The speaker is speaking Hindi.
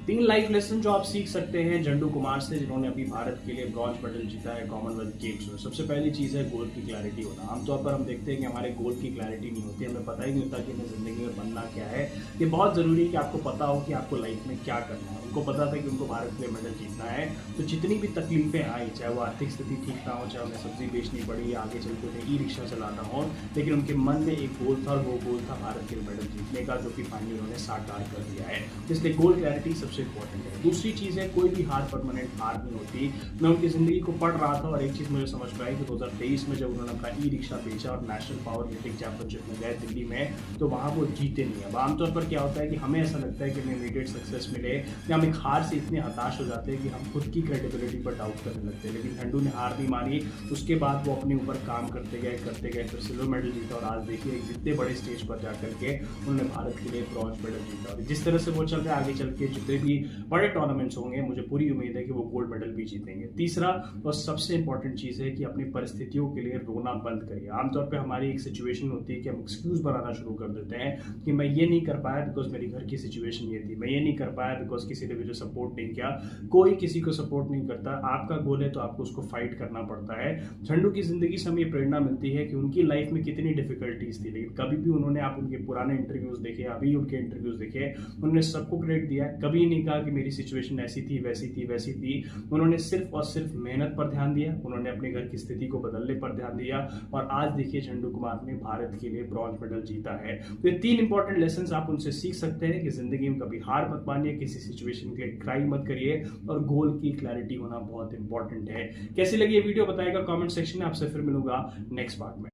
3 लाइफ लेसन जो आप सीख सकते हैं झंडू कुमार से, जिन्होंने अभी भारत के लिए ब्रॉन्ज मेडल जीता है कॉमनवेल्थ गेम्स में। सबसे पहली चीज़ है गोल की क्लैरिटी होना। आमतौर पर हम देखते हैं कि हमारे गोल की क्लैरिटी नहीं होती, हमें पता ही नहीं होता कि हमें ज़िंदगी में बनना क्या है। ये बहुत ज़रूरी है कि आपको पता हो कि आपको लाइफ में क्या करना है। उनको पता था कि उनको भारत के लिए मेडल जीतना है, तो जितनी भी तकलीफें आई, चाहे वो आर्थिक स्थिति ठीक ना हो, चाहे उन्हें सब्जी बेचनी पड़ी, आगे चल के उन्हें ई रिक्शा चलाना हो, लेकिन उनके मन में एक गोल था और वो गोल था भारत के लिए मेडल जीतने का, जो कि फाइनली उन्होंने साकार कर दिया है। इसलिए गोल क्लैरिटी सबसे इंपॉर्टेंट है। दूसरी चीज़ है, कोई भी हार परमानेंट हार नहीं होती। मैं उनकी ज़िंदगी को पढ़ रहा था और एक चीज़ मुझे समझ में आई कि 2023 में जब उन्होंने अपना ई रिक्शा बेचा और नेशनल पावर लिफ्टिंग चैंपियनशिप में गए दिल्ली में, तो वहाँ वो जीते नहीं। अब आमतौर पर क्या होता है कि हमें ऐसा लगता है कि हमें इमीडिएट सक्सेस मिले या हम एक हार से इतने हताश हो जाते हैं कि हम खुद की क्रेडिबिलिटी पर डाउट करने लगते हैं। लेकिन झंडू ने हार नहीं मानी, उसके बाद वो अपने ऊपर काम करते गए, फिर सिल्वर मेडल जीता और आज देखिए जितने बड़े स्टेज पर जाकर के उन्होंने भारत के लिए ब्रॉन्ज मेडल जीता। और जिस तरह से वो चल रहे हैं, आगे चल के जितने भी बड़े टूर्नामेंट्स होंगे, मुझे पूरी उम्मीद है कि वो गोल्ड मेडल भी जीतेंगे। तीसरा और सबसे इंपॉर्टेंट चीज़ है कि अपनी परिस्थितियों के लिए रोना बंद करिए। आमतौर पे हमारी एक सिचुएशन होती है कि हम एक्सक्यूज बनाना शुरू कर देते हैं कि मैं ये नहीं कर पाया बिकॉज मेरी घर की सिचुएशन ये थी, मैं ये नहीं कर पाया बिकॉज किसी ने मुझे सपोर्ट नहीं किया। कोई किसी को सपोर्ट नहीं करता। आपका गोल है तो आपको उसको फाइट करना पड़ता है। झंडू की जिंदगी से हमें प्रेरणा मिलती है कि उनकी लाइफ में कितनी डिफिकल्टीज थी, लेकिन कभी भी उन्होंने, आप उनके पुराने इंटरव्यूज देखे, अभी उनके इंटरव्यूज देखे, उन्होंने सबको क्रेडिट दिया। कभी नहीं कहा कि मेरी सिचुएशन ऐसी थी, वैसी थी। उन्होंने सिर्फ और सिर्फ मेहनत पर ध्यान दिया, उन्होंने अपने घर की स्थिति को बदलने पर ध्यान दिया और आज देखिए झंडू कुमार ने भारत के लिए ब्रॉन्ज मेडल जीता है। तो ये 3 इंपॉर्टेंट लेसन आप उनसे सीख सकते हैं कि जिंदगी में कभी हार मत मानिए, किसी सिचुएशन के लिए क्राई मत करिए और गोल की क्लैरिटी होना बहुत इंपॉर्टेंट है। कैसी लगी ये वीडियो बताइएगा कमेंट सेक्शन में। आपसे फिर मिलूंगा नेक्स्ट पार्ट में।